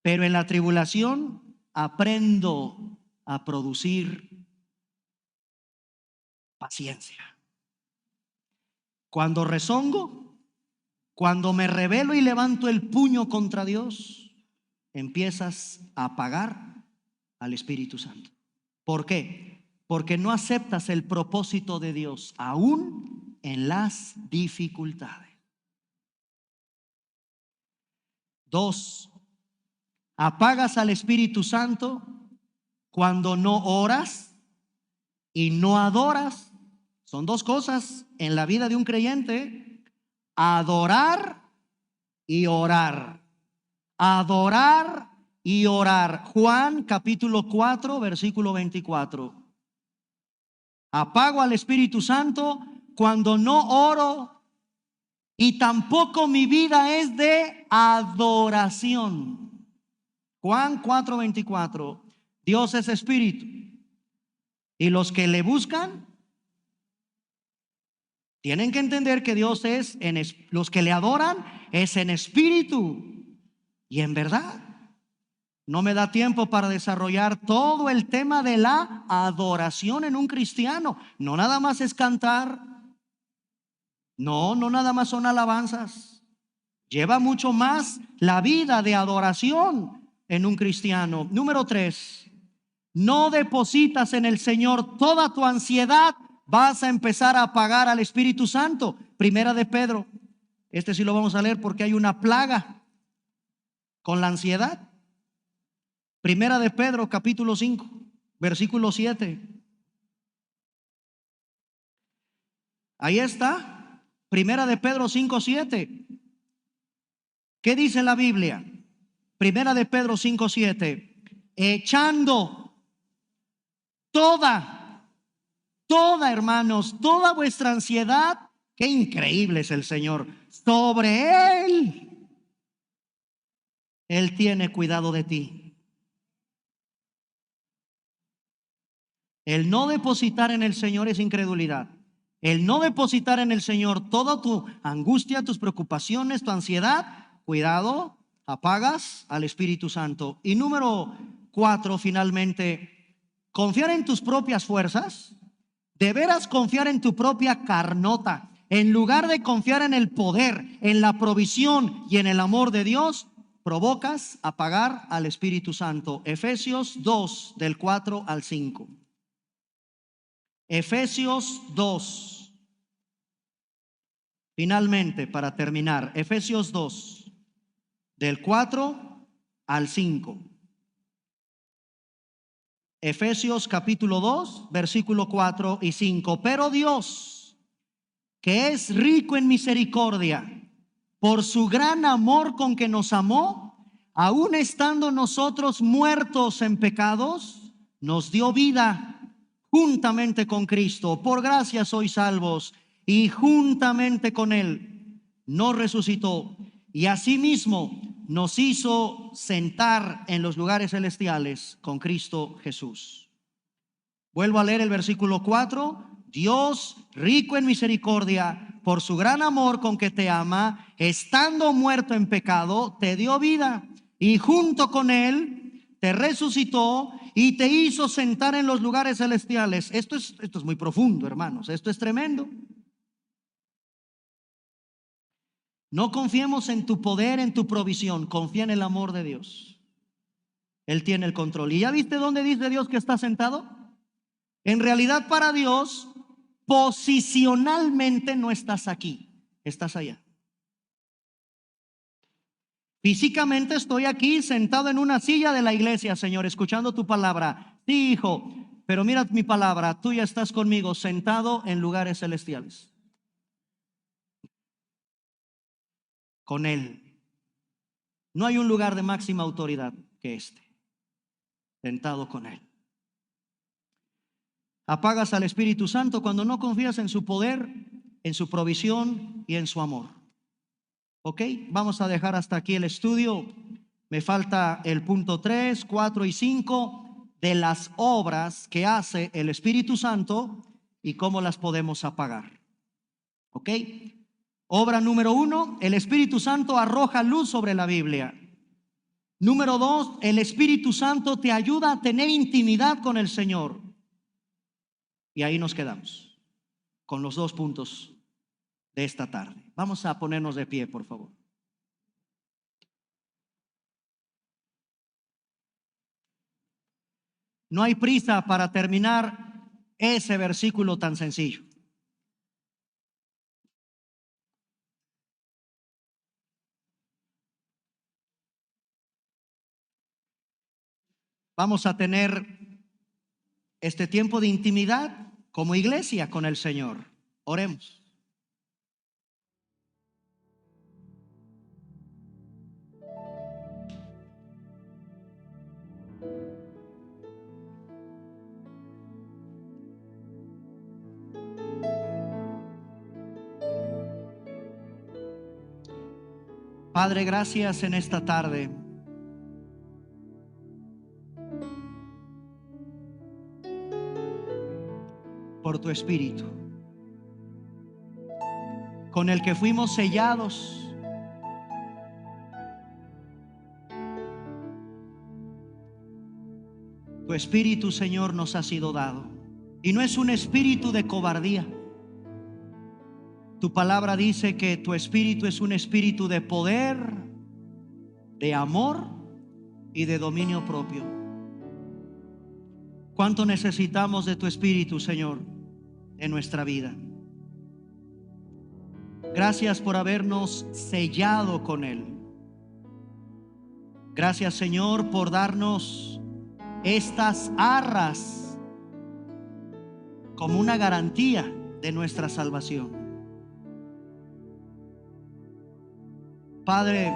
pero en la tribulación aprendo a producir paciencia. Cuando rezongo, cuando me rebelo y levanto el puño contra Dios, empiezas a apagar al Espíritu Santo. ¿Por qué? Porque no aceptas el propósito de Dios aún en las dificultades. 2, apagas al Espíritu Santo cuando no oras y no adoras. Son dos cosas en la vida de un creyente: adorar y orar. Adorar y orar. Juan capítulo 4, versículo 24. Apago al Espíritu Santo cuando no oro y tampoco mi vida es de adoración. Juan 4:24. Dios es espíritu. Y los que le buscan tienen que entender que Dios es los que le adoran es en espíritu y en verdad. No me da tiempo para desarrollar todo el tema de la adoración en un cristiano. No nada más es cantar. No nada más son alabanzas. Lleva mucho más la vida de adoración en un cristiano. Número 3, no depositas en el Señor toda tu ansiedad, vas a empezar a apagar al Espíritu Santo. Primera de Pedro, este sí lo vamos a leer porque hay una plaga con la ansiedad. Primera de Pedro, capítulo 5, versículo 7. Ahí está, Primera de Pedro 5, 7. ¿Qué dice la Biblia? Primera de Pedro 5, 7. Echando toda, hermanos, toda vuestra ansiedad, qué increíble es el Señor, sobre Él. Él tiene cuidado de ti. El no depositar en el Señor es incredulidad. El no depositar en el Señor toda tu angustia, tus preocupaciones, tu ansiedad, cuidado, apagas al Espíritu Santo. Y número 4, finalmente, confiar en tus propias fuerzas. De veras confiar en tu propia carnota, en lugar de confiar en el poder, en la provisión y en el amor de Dios, provocas apagar al Espíritu Santo. Efesios 2, del 4 al 5. Efesios 2. Finalmente, para terminar, Efesios 2, del 4 al 5. Efesios capítulo 2, versículo 4 y 5. Pero Dios, que es rico en misericordia, por su gran amor con que nos amó, aun estando nosotros muertos en pecados, nos dio vida juntamente con Cristo. Por gracia sois salvos, y juntamente con Él nos resucitó, y asimismo nos hizo sentar en los lugares celestiales con Cristo Jesús. Vuelvo a leer el versículo 4. Dios, rico en misericordia, por su gran amor con que te ama, estando muerto en pecado, te dio vida, y junto con Él te resucitó y te hizo sentar en los lugares celestiales. Esto es muy profundo, hermanos. Esto es tremendo. No confiemos en tu poder, en tu provisión. Confía en el amor de Dios. Él tiene el control. ¿Y ya viste dónde dice Dios que está sentado? En realidad, para Dios, posicionalmente no estás aquí, estás allá. Físicamente estoy aquí sentado en una silla de la iglesia, Señor, escuchando tu palabra. Sí, hijo, pero mira mi palabra, tú ya estás conmigo sentado en lugares celestiales. Con Él. No hay un lugar de máxima autoridad que este. Sentado con Él. Apagas al Espíritu Santo cuando no confías en su poder, en su provisión y en su amor. Ok, vamos a dejar hasta aquí el estudio. Me falta el punto 3, 4 y 5 de las obras que hace el Espíritu Santo y cómo las podemos apagar. Ok, obra número 1, el Espíritu Santo arroja luz sobre la Biblia. Número 2, el Espíritu Santo te ayuda a tener intimidad con el Señor. Y ahí nos quedamos con los 2 puntos de esta tarde. Vamos a ponernos de pie, por favor. No hay prisa para terminar ese versículo tan sencillo. Vamos a tener este tiempo de intimidad como iglesia con el Señor. Oremos. Padre, gracias en esta tarde. por tu Espíritu, con el que fuimos sellados. Tu Espíritu, Señor, nos ha sido dado. Y no es un espíritu de cobardía. Tu palabra dice que tu Espíritu es un espíritu de poder, de amor y de dominio propio. ¿Cuánto necesitamos de tu Espíritu, Señor, en nuestra vida? Gracias por habernos sellado con Él. Gracias, Señor, por darnos estas arras como una garantía de nuestra salvación. Padre,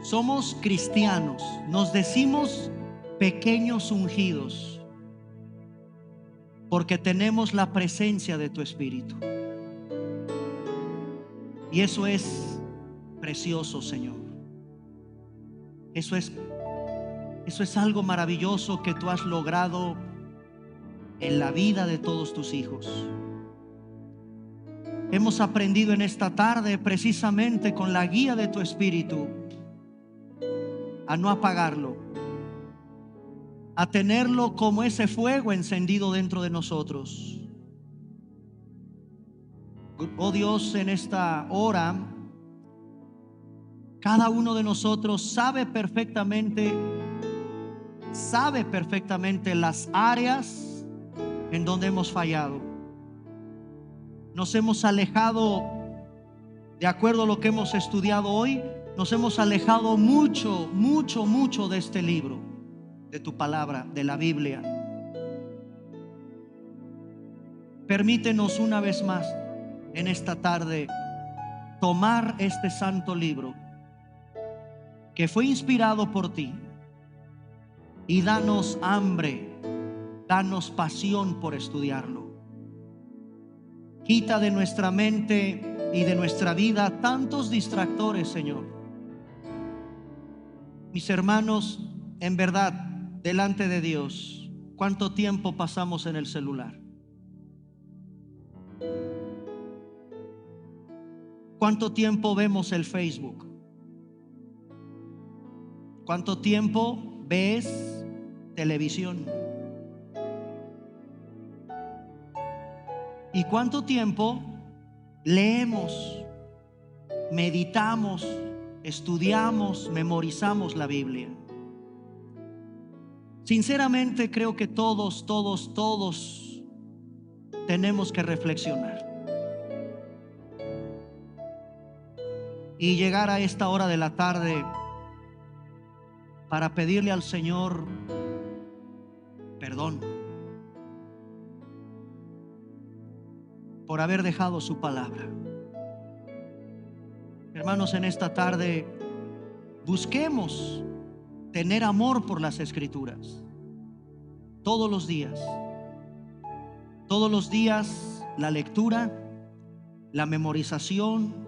somos cristianos, nos decimos pequeños ungidos porque tenemos la presencia de tu Espíritu. Y eso es precioso, Señor. Eso es algo maravilloso que tú has logrado en la vida de todos tus hijos. Hemos aprendido en esta tarde, precisamente con la guía de tu Espíritu, a no apagarlo, a tenerlo como ese fuego encendido dentro de nosotros. Oh Dios, en esta hora, cada uno de nosotros sabe perfectamente las áreas en donde hemos fallado. Nos hemos alejado, de acuerdo a lo que hemos estudiado hoy, nos hemos alejado mucho de este libro, de tu palabra, de la Biblia. Permítenos una vez más en esta tarde tomar este santo libro que fue inspirado por ti y danos hambre, danos pasión por estudiarlo. Quita de nuestra mente y de nuestra vida tantos distractores, Señor. Mis hermanos, en verdad, delante de Dios, ¿cuánto tiempo pasamos en el celular? ¿Cuánto tiempo vemos el Facebook? ¿Cuánto tiempo ves televisión? ¿Y cuánto tiempo leemos, meditamos, estudiamos, memorizamos la Biblia? Sinceramente creo que todos tenemos que reflexionar y llegar a esta hora de la tarde para pedirle al Señor perdón por haber dejado su palabra. Hermanos, en esta tarde busquemos tener amor por las Escrituras todos los días. Todos los días la lectura, la memorización,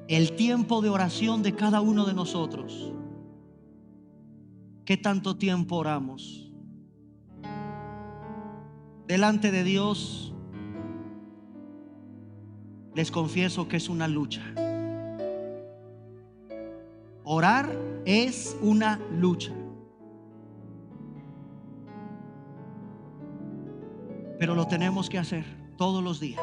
el tiempo de oración de cada uno de nosotros. ¿Qué tanto tiempo oramos? Delante de Dios, les confieso que es una lucha. Orar es una lucha. Pero lo tenemos que hacer todos los días.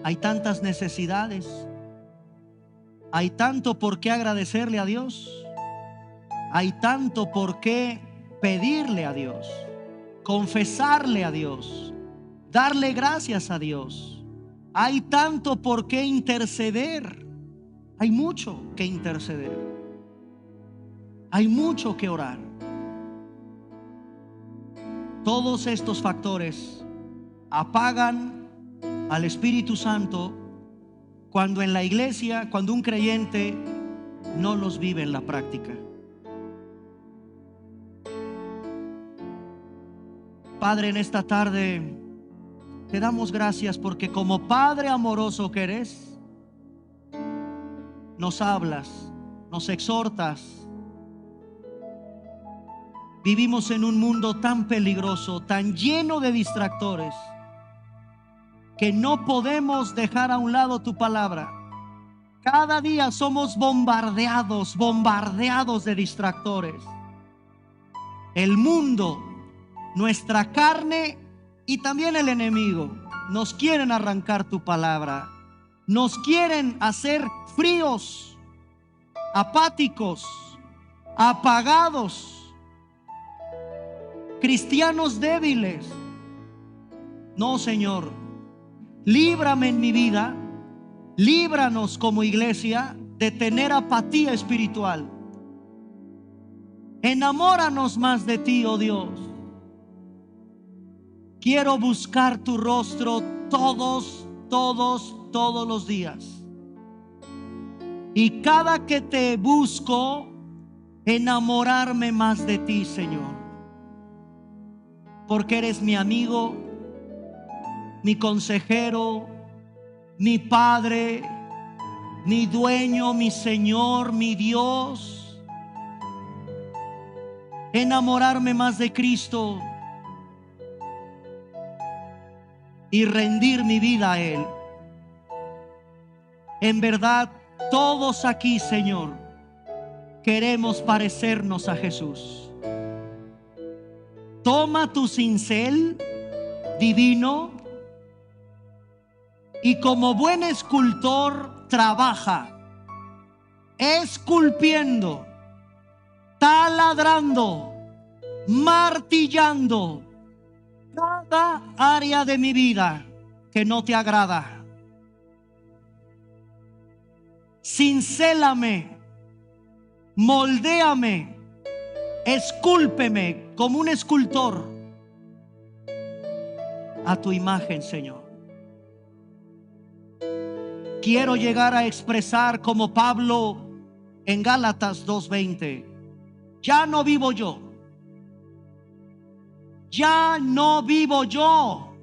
Hay tantas necesidades. Hay tanto por qué agradecerle a Dios. Hay tanto por qué pedirle a Dios, confesarle a Dios, darle gracias a Dios. Hay tanto por qué interceder. Hay mucho que interceder. Hay mucho que orar. Todos estos factores apagan al Espíritu Santo cuando en la iglesia, cuando un creyente no los vive en la práctica. Padre, en esta tarde te damos gracias porque como Padre amoroso que eres, nos hablas, nos exhortas. Vivimos en un mundo tan peligroso, tan lleno de distractores, que no podemos dejar a un lado tu palabra. Cada día somos bombardeados de distractores. El mundo, nuestra carne y también el enemigo nos quieren arrancar tu palabra. Nos quieren hacer fríos, apáticos, apagados, cristianos débiles. No, Señor, líbrame en mi vida, líbranos como iglesia de tener apatía espiritual. Enamóranos más de ti, oh Dios. Quiero buscar tu rostro todos los días. Y cada que te busco, enamorarme más de ti, Señor. Porque eres mi amigo, mi consejero, mi Padre, mi dueño, mi Señor, mi Dios. Enamorarme más de Cristo y rendir mi vida a Él. En verdad, todos aquí, Señor, queremos parecernos a Jesús. Toma tu cincel divino y como buen escultor trabaja, esculpiendo, taladrando, martillando cada área de mi vida que no te agrada. Cincélame, moldéame, escúlpeme como un escultor a tu imagen, Señor. Quiero llegar a expresar como Pablo en Gálatas 2:20: ya no vivo yo, ya no vivo yo,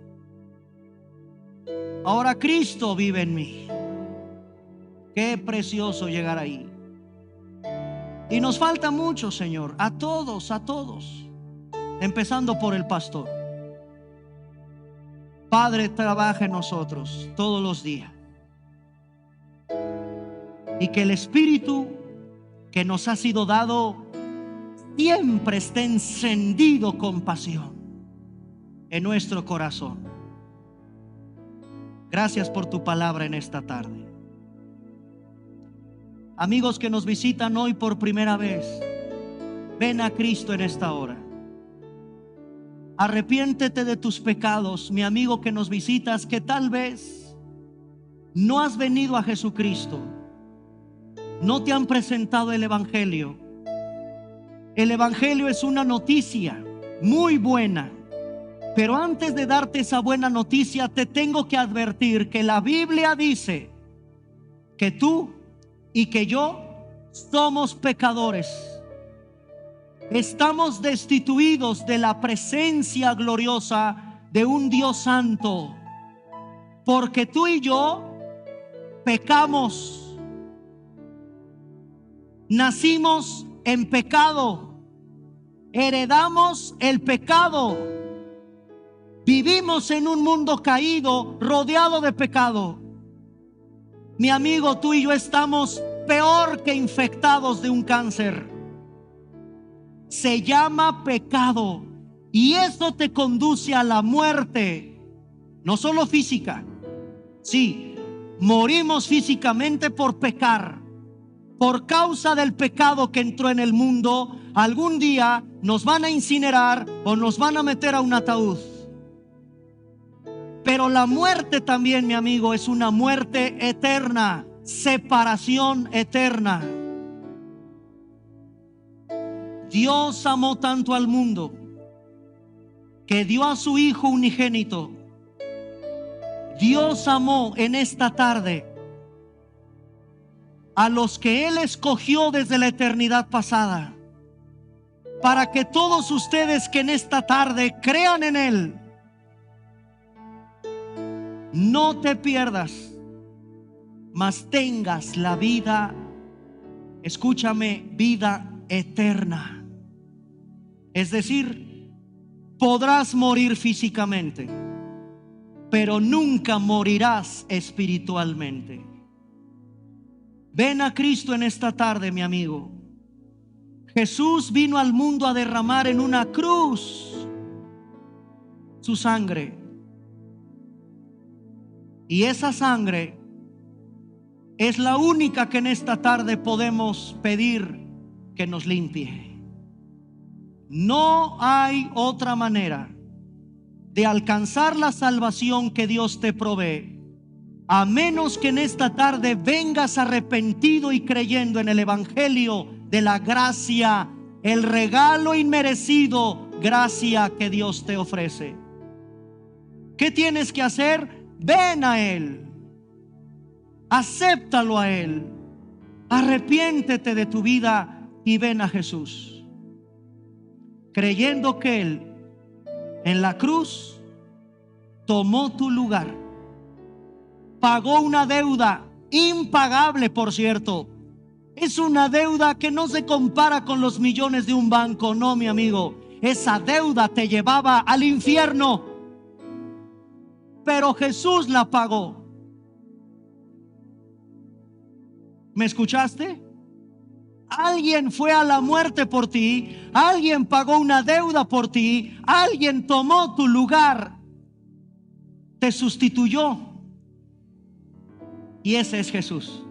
ahora Cristo vive en mí. Qué precioso llegar ahí. Y nos falta mucho, Señor, a todos, empezando por el pastor. Padre, trabaja en nosotros todos los días, y que el Espíritu que nos ha sido dado siempre esté encendido con pasión en nuestro corazón. Gracias por tu palabra en esta tarde. Amigos que nos visitan hoy por primera vez, ven a Cristo en esta hora. Arrepiéntete de tus pecados, mi amigo que nos visitas, que tal vez no has venido a Jesucristo, no te han presentado el Evangelio. El Evangelio es una noticia muy buena, pero antes de darte esa buena noticia, te tengo que advertir que la Biblia dice que tú y que yo somos pecadores. Estamos destituidos de la presencia gloriosa de un Dios santo, porque tú y yo pecamos. Nacimos en pecado, heredamos el pecado, vivimos en un mundo caído, rodeado de pecado. Mi amigo, tú y yo estamos peor que infectados de un cáncer. Se llama pecado, y eso te conduce a la muerte, no solo física. Sí, morimos físicamente por pecar. Por causa del pecado que entró en el mundo, algún día nos van a incinerar o nos van a meter a un ataúd. Pero la muerte también, mi amigo, es una muerte eterna, separación eterna. Dios amó tanto al mundo que dio a su Hijo unigénito. Dios amó en esta tarde a los que Él escogió desde la eternidad pasada, para que todos ustedes que en esta tarde crean en Él, no te pierdas, mas tengas la vida escúchame, vida eterna. Es decir, podrás morir físicamente, pero nunca morirás espiritualmente. Ven a Cristo en esta tarde, mi amigo. Jesús vino al mundo a derramar en una cruz su sangre. Y esa sangre es la única que en esta tarde podemos pedir que nos limpie. No hay otra manera de alcanzar la salvación que Dios te provee, a menos que en esta tarde vengas arrepentido y creyendo en el evangelio de la gracia, el regalo inmerecido, gracia que Dios te ofrece. ¿Qué tienes que hacer? Ven a Él, acéptalo a Él, arrepiéntete de tu vida y ven a Jesús, creyendo que Él en la cruz tomó tu lugar, pagó una deuda impagable, por cierto. Es una deuda que no se compara con los millones de un banco, no, mi amigo. Esa deuda te llevaba al infierno, pero Jesús la pagó. ¿Me escuchaste? Alguien fue a la muerte por ti, alguien pagó una deuda por ti, alguien tomó tu lugar, te sustituyó, y ese es Jesús.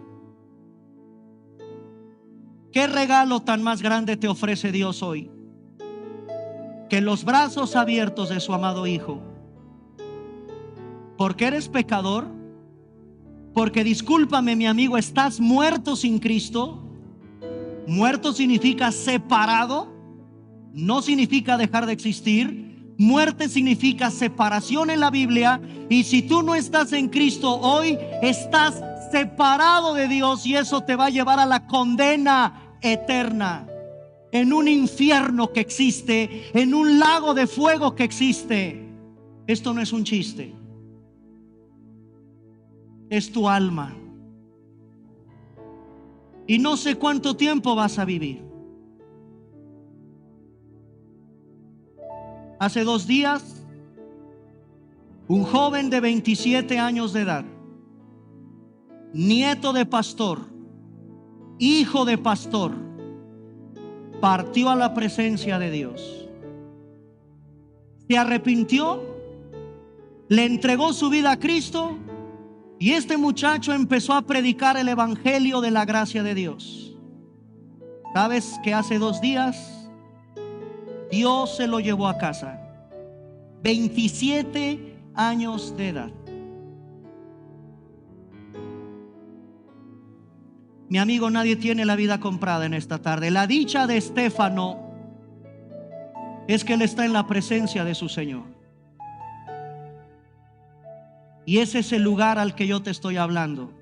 ¿Qué regalo tan más grande te ofrece Dios hoy? Que los brazos abiertos de su amado Hijo. ¿Porque eres pecador? Porque, discúlpame, mi amigo, estás muerto sin Cristo. Muerto significa separado, no significa dejar de existir. Muerte significa separación en la Biblia. Y si tú no estás en Cristo hoy, estás separado de Dios, y eso te va a llevar a la condena eterna, en un infierno que existe, en un lago de fuego que existe. Esto no es un chiste, es tu alma. Y no sé cuánto tiempo vas a vivir. Hace 2 días, un joven de 27 años de edad, nieto de pastor, hijo de pastor, partió a la presencia de Dios. Se arrepintió, le entregó su vida a Cristo, y este muchacho empezó a predicar el evangelio de la gracia de Dios. ¿Sabes que hace 2 días Dios se lo llevó a casa? 27 años de edad. Mi amigo, nadie tiene la vida comprada en esta tarde. La dicha de Estéfano es que él está en la presencia de su Señor. Y ese es el lugar al que yo te estoy hablando.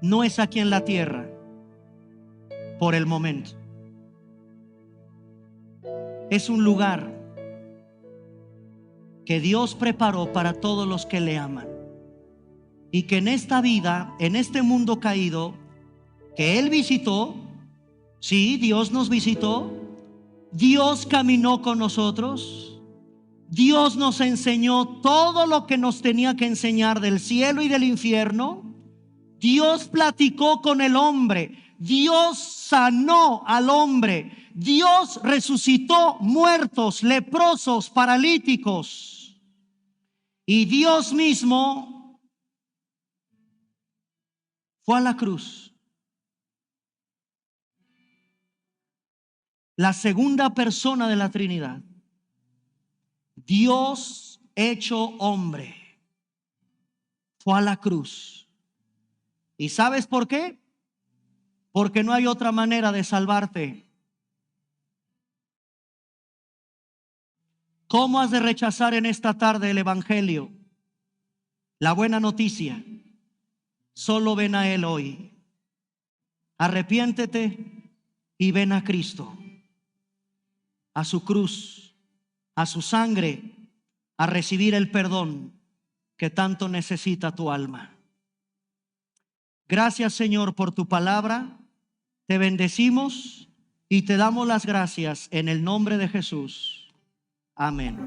No es aquí en la tierra, por el momento. Es un lugar que Dios preparó para todos los que le aman. Y que en esta vida, en este mundo caído, que Él visitó, sí, Dios nos visitó, Dios caminó con nosotros, Dios nos enseñó todo lo que nos tenía que enseñar del cielo y del infierno. Dios platicó con el hombre, Dios sanó al hombre, Dios resucitó muertos, leprosos, paralíticos, y Dios mismo fue a la cruz. La segunda persona de la Trinidad, Dios hecho hombre, fue a la cruz. ¿Y sabes por qué? Porque no hay otra manera de salvarte. ¿Cómo has de rechazar en esta tarde el evangelio? La buena noticia. Solo ven a Él hoy. Arrepiéntete y ven a Cristo, a su cruz, a su sangre, a recibir el perdón que tanto necesita tu alma. Gracias, Señor, por tu palabra. Te bendecimos y te damos las gracias en el nombre de Jesús. Amén.